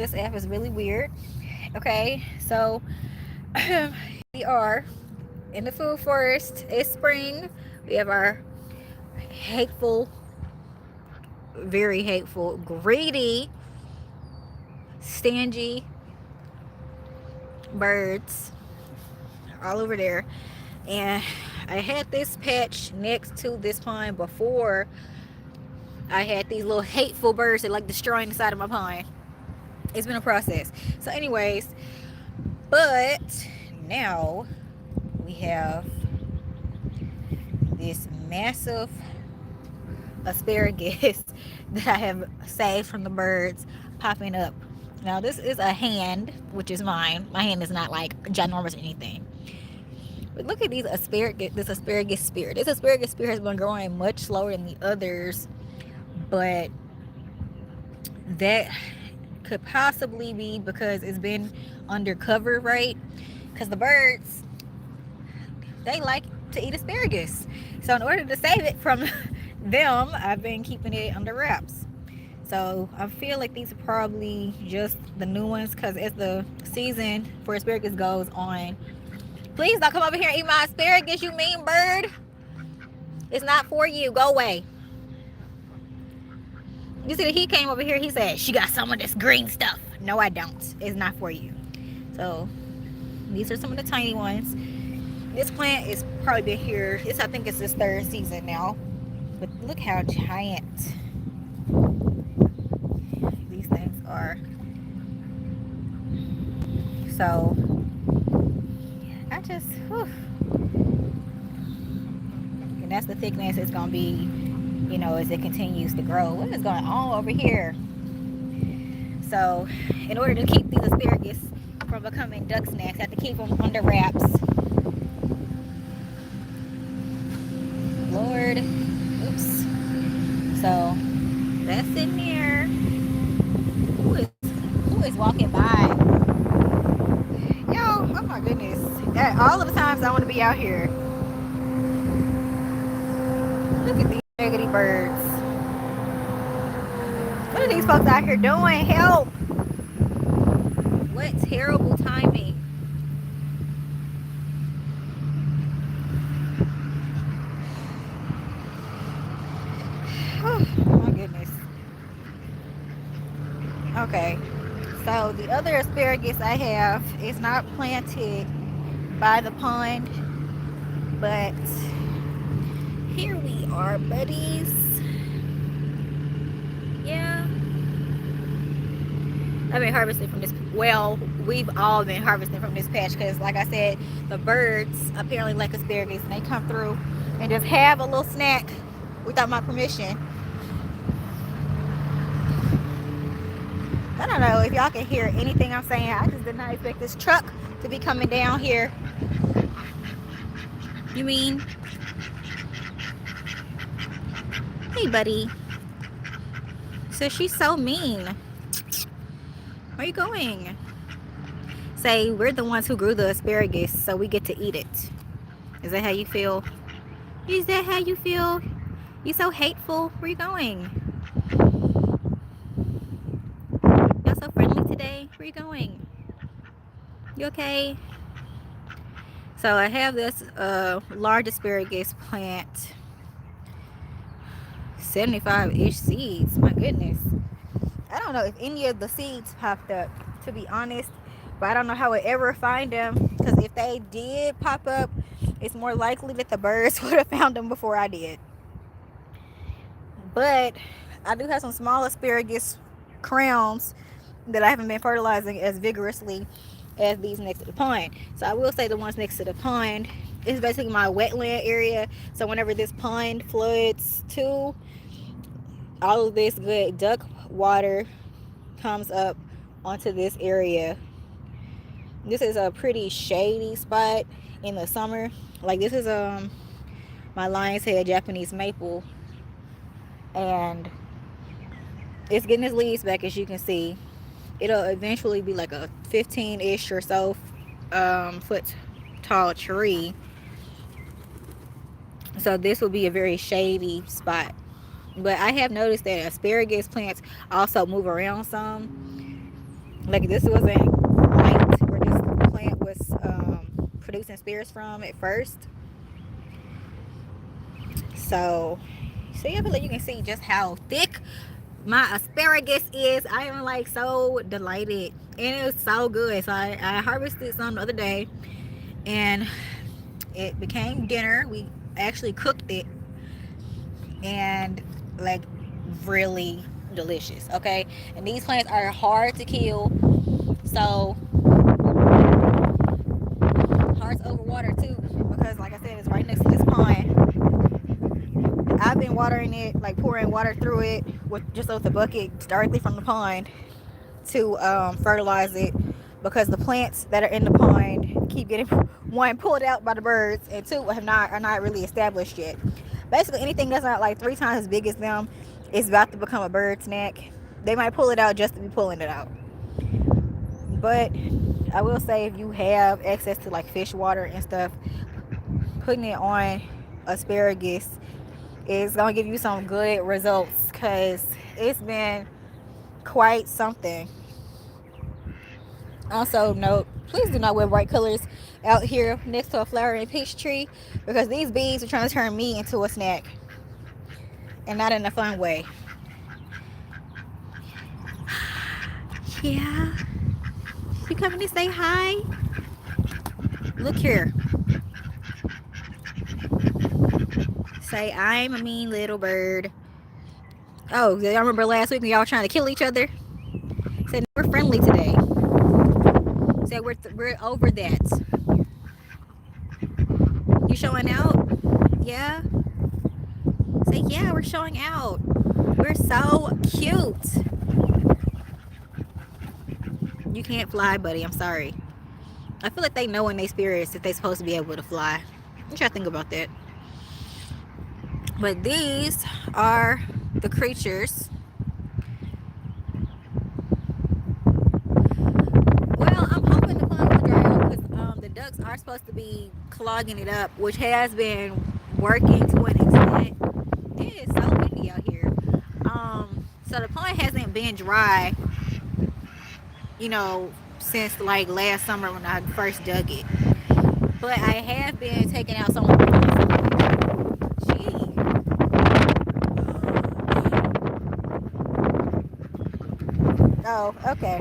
This app is really weird. Okay, so we are in the food forest. It's spring. We have our hateful, very hateful, greedy, stingy birds all over there. And I had this patch next to this pond before I had these little hateful birds that like destroying the side of my pond. It's been a process. So, anyways, but now we have this massive asparagus that I have saved from the birds popping up. Now, this is a hand, which is mine. My hand is not like ginormous or anything. But look at these asparagus, this asparagus spear. This asparagus spear has been growing much slower than the others, but that could possibly be because it's been undercover, right? Because the birds, they like to eat asparagus. So in order to save it from them, I've been keeping it under wraps. So I feel like these are probably just the new ones, because as the season for asparagus goes on, please don't come over here and eat my asparagus, you mean bird. It's not for you. Go away. You see that he came over here, he said, she got some of this green stuff. No, I don't. It's not for you. So these are some of the tiny ones. This plant is probably been here. I think it's this third season now. But look how giant these things are. So I just, whew. And that's the thickness it's gonna be, as it continues to grow. What is going on over here? So in order to keep these asparagus from becoming duck snacks, I have to keep them under wraps. Lord, oops. So that's in there. Who is walking by? Yo, oh my goodness. All of the times I want to be out here. Look at these raggedy birds. What are these folks out here doing? Help! What terrible timing. Oh my goodness. Okay, so the other asparagus I have is not planted by the pond, but here we are, buddies. Yeah, I've been harvesting from this. Well, we've all been harvesting from this patch because, like I said, the birds apparently like asparagus and they come through and just have a little snack without my permission. I don't know if y'all can hear anything I'm saying. I just did not expect this truck to be coming down here. You mean? Hey, buddy. So she's so mean. Where are you going? Say, we're the ones who grew the asparagus, so we get to eat it. Is that how you feel? Is that how you feel? You so hateful. Where are you going? You're so friendly today. Where are you going? You okay? So I have this large asparagus plant. 75-ish seeds. My goodness. I don't know if any of the seeds popped up, to be honest. But I don't know how I would ever find them. Because if they did pop up, it's more likely that the birds would have found them before I did. But I do have some small asparagus crowns that I haven't been fertilizing as vigorously as these next to the pond. So I will say the ones next to the pond is basically my wetland area. So whenever this pond floods too, all of this good duck water comes up onto this area. This is a pretty shady spot in the summer. Like this is my lion's head Japanese maple, and it's getting its leaves back, as you can see. It'll eventually be like a 15-ish or so foot tall tree. So this will be a very shady spot. But I have noticed that asparagus plants also move around some. Like this wasn't light where this plant was producing spears from at first. So see, I feel like you can see just how thick my asparagus is. I am like so delighted, and it was so good. So I harvested some the other day, and it became dinner. We actually cooked it, and like really delicious. Okay, and these plants are hard to kill, so hard to overwater too, because like I said, it's right next to this pond. I've been watering it, like pouring water through it with just with a bucket directly from the pond to fertilize it, because the plants that are in the pond keep getting one pulled out by the birds, and two are not really established yet. Basically, anything that's not like 3 times as big as them is about to become a bird snack. They might pull it out just to be pulling it out. But I will say, if you have access to like fish water and stuff, putting it on asparagus is gonna give you some good results, because it's been quite something. Also note, please do not wear bright colors out here next to a flowering peach tree, because these bees are trying to turn me into a snack, and not in a fun way. Yeah, you coming to say hi? Look here. Say, I'm a mean little bird. Oh, y'all remember last week when y'all were trying to kill each other? Said we're friendly today. Said we're over that. You showing out? Yeah. Say, yeah, we're showing out. We're so cute. You can't fly, buddy. I'm sorry. I feel like they know in their spirits that they're supposed to be able to fly. You try to think about that. But these are the creatures. Well, I'm hoping the pond will dry up, because the ducks are supposed to be clogging it up, which has been working to an extent. It is so windy out here. So the pond hasn't been dry, you know, since like last summer when I first dug it. But I have been taking out some of the gee. Oh, okay.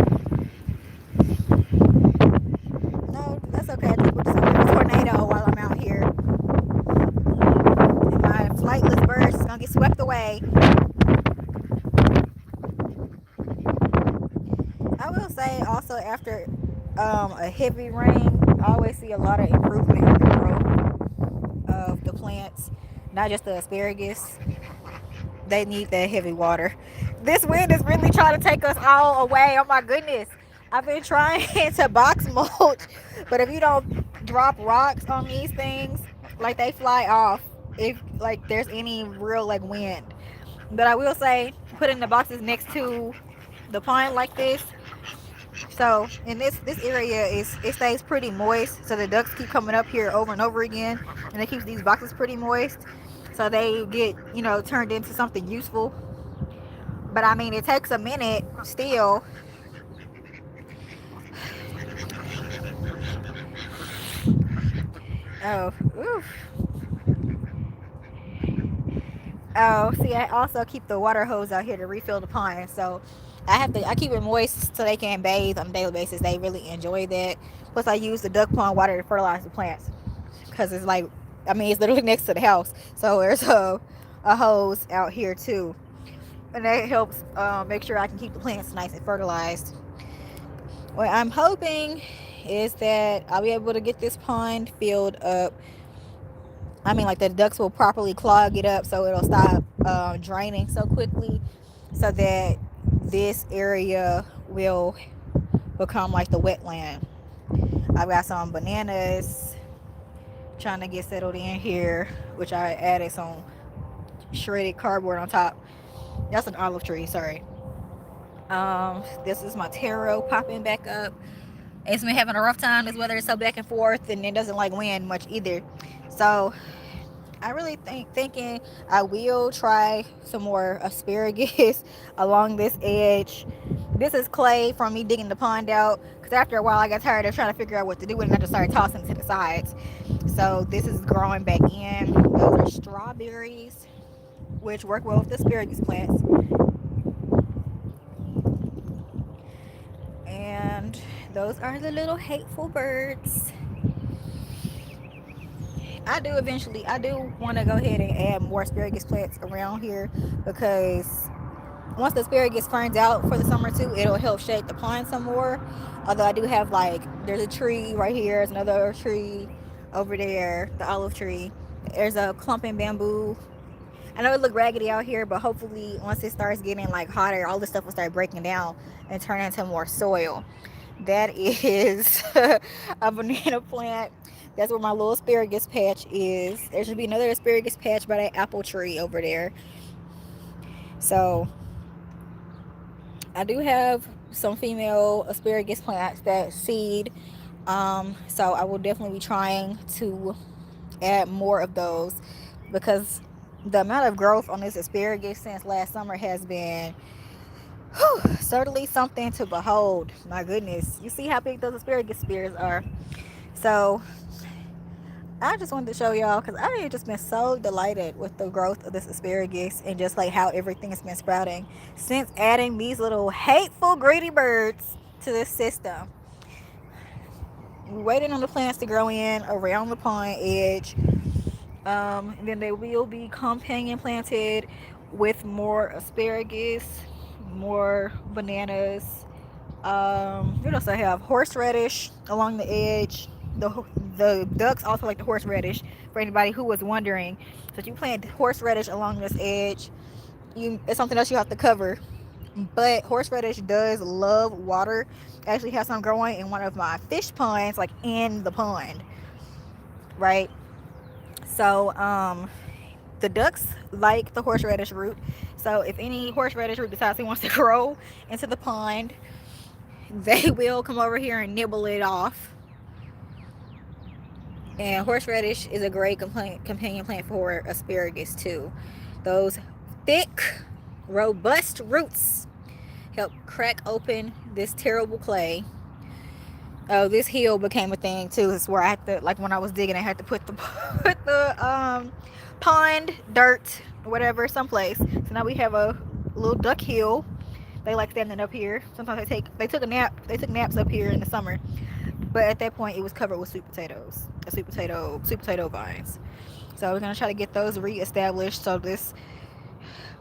No, that's okay. I think we're just gonna get a tornado while I'm out here. And my flightless birds is gonna get swept away. I will say also, after a heavy rain, I always see a lot of improvement in the growth of the plants, not just the asparagus. They need that heavy water. This wind is really trying to take us all away. Oh my goodness. I've been trying to box mulch, but if you don't drop rocks on these things, like they fly off if like there's any real like wind. But I will say, putting the boxes next to the pond like this, so in this area is, it stays pretty moist, so the ducks keep coming up here over and over again, and it keeps these boxes pretty moist, so they get, you know, turned into something useful. But I mean, it takes a minute still. Oh, oof. Oh, see, I also keep the water hose out here to refill the pond, so I keep it moist so they can bathe on a daily basis. They really enjoy that. Plus, I use the duck pond water to fertilize the plants, because it's like, I mean, it's literally next to the house, so there's a hose out here too, and that helps make sure I can keep the plants nice and fertilized. What I'm hoping is that I'll be able to get this pond filled up. I mean, like the ducks will properly clog it up so it'll stop draining so quickly, so that this area will become like the wetland. I've got some bananas trying to get settled in here, which I added some shredded cardboard on top. That's an olive tree, sorry. This is my taro popping back up. It's been having a rough time. This weather is so back and forth, and it doesn't like wind much either. So I really thinking I will try some more asparagus along this edge, This is clay from me digging the pond out, because after a while I got tired of trying to figure out what to do with it, and I just started tossing to the sides. So this is growing back in. Those are strawberries, which work well with the asparagus plants. And those are the little hateful birds. I do want to go ahead and add more asparagus plants around here, because once the asparagus ferns out for the summer too, it'll help shade the pond some more. Although I do have, like, there's a tree right here, there's another tree over there, the olive tree. There's a clumping bamboo. I know it look raggedy out here, but hopefully once it starts getting like hotter, all this stuff will start breaking down and turn into more soil. That is a banana plant. That's where my little asparagus patch is. There should be another asparagus patch by that apple tree over there. So I do have some female asparagus plants that seed. So I will definitely be trying to add more of those, because the amount of growth on this asparagus since last summer has been certainly something to behold. My goodness, you see how big those asparagus spears are. So I just wanted to show y'all, because I have just been so delighted with the growth of this asparagus, and just like how everything has been sprouting since adding these little hateful greedy birds to this system. We're waiting on the plants to grow in around the pond edge. And then they will be companion planted with more asparagus, more bananas. What else I have? Horseradish along the edge. The ducks also like the horseradish. For anybody who was wondering, so if you plant horseradish along this edge, it's something else you have to cover. But horseradish does love water. I actually have some growing in one of my fish ponds, like in the pond, right? So the ducks like the horseradish root. So if any horseradish root decides he wants to grow into the pond, they will come over here and nibble it off. And horseradish is a great companion plant for asparagus too. Those thick, robust roots help crack open this terrible clay. Oh, this hill became a thing too. It's where I had to, like, when I was digging, I had to put the pond dirt, whatever, someplace. So now we have a little duck hill. They like standing up here. Sometimes they took a nap. They took naps up here in the summer. But at that point, it was covered with sweet potatoes, sweet potato vines. So we're gonna try to get those reestablished, so this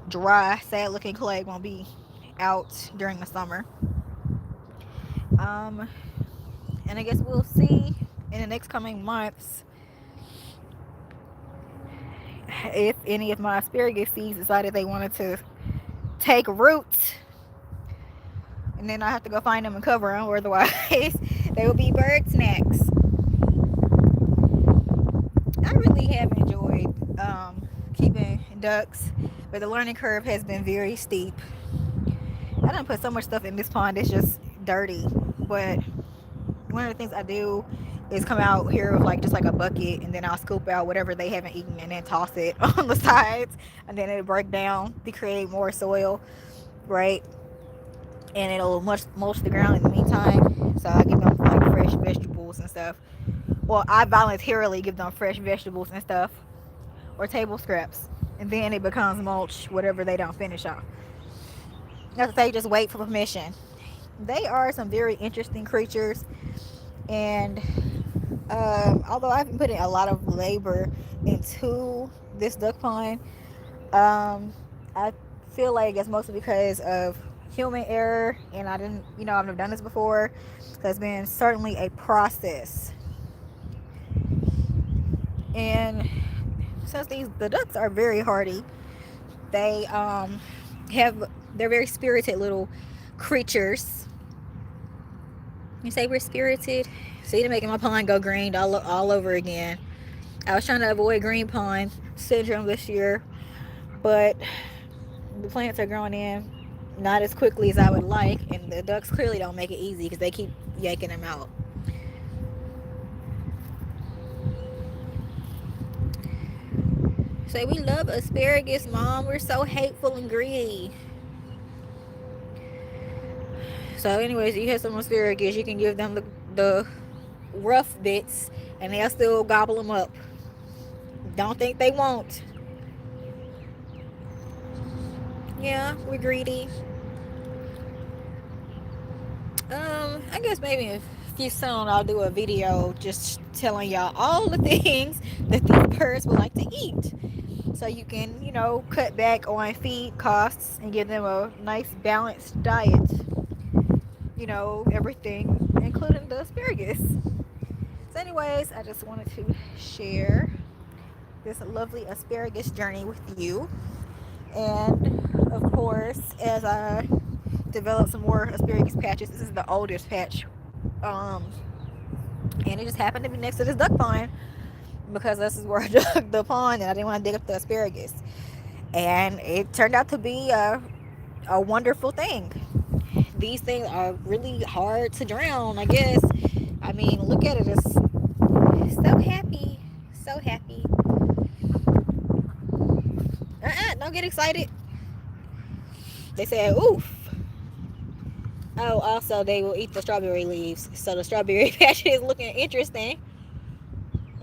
dry, sad-looking clay won't be out during the summer. And I guess we'll see in the next coming months if any of my asparagus seeds decided they wanted to take root, and then I have to go find them and cover them, or otherwise they will be bird snacks. I really have enjoyed keeping ducks, but the learning curve has been very steep. I done put so much stuff in this pond, it's just dirty. But one of the things I do is come out here with, like, just like a bucket, and then I'll scoop out whatever they haven't eaten and then toss it on the sides, and then it'll break down to create more soil, right? And it'll mulch the ground in the meantime. So I give them, like, fresh vegetables and stuff. Well, I voluntarily give them fresh vegetables and stuff, or table scraps, and then it becomes mulch, whatever they don't finish off. Not that they just wait for permission. They are some very interesting creatures, and although I've been putting a lot of labor into this duck pond, I feel like it's mostly because of human error, and I've never done this before, so it's been certainly a process. And since the ducks are very hardy, they're very spirited little creatures. You say we're spirited? See, they're making my pond go green all over again. I was trying to avoid green pond syndrome this year, but the plants are growing in not as quickly as I would like, and the ducks clearly don't make it easy because they keep yanking them out. Say, we love asparagus, Mom. We're so hateful and greedy. So anyways, you have some asparagus, you can give them the rough bits and they'll still gobble them up. Don't think they won't. Yeah, we're greedy. I guess maybe if few soon I'll do a video just telling y'all all the things that these birds would like to eat. So you can, cut back on feed costs and give them a nice balanced diet. Everything, including the asparagus. So anyways, I just wanted to share this lovely asparagus journey with you. And of course, as I develop some more asparagus patches, this is the oldest patch. Um, and it just happened to be next to this duck pond because this is where I dug the pond and I didn't want to dig up the asparagus. And it turned out to be a wonderful thing. These things are really hard to drown, I guess. I mean, look at it. It's so happy. So happy. Don't get excited. They said, oof. Oh, also, they will eat the strawberry leaves. So the strawberry patch is looking interesting.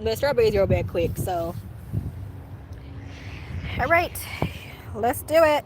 But strawberries grow back quick, so. All right. Let's do it.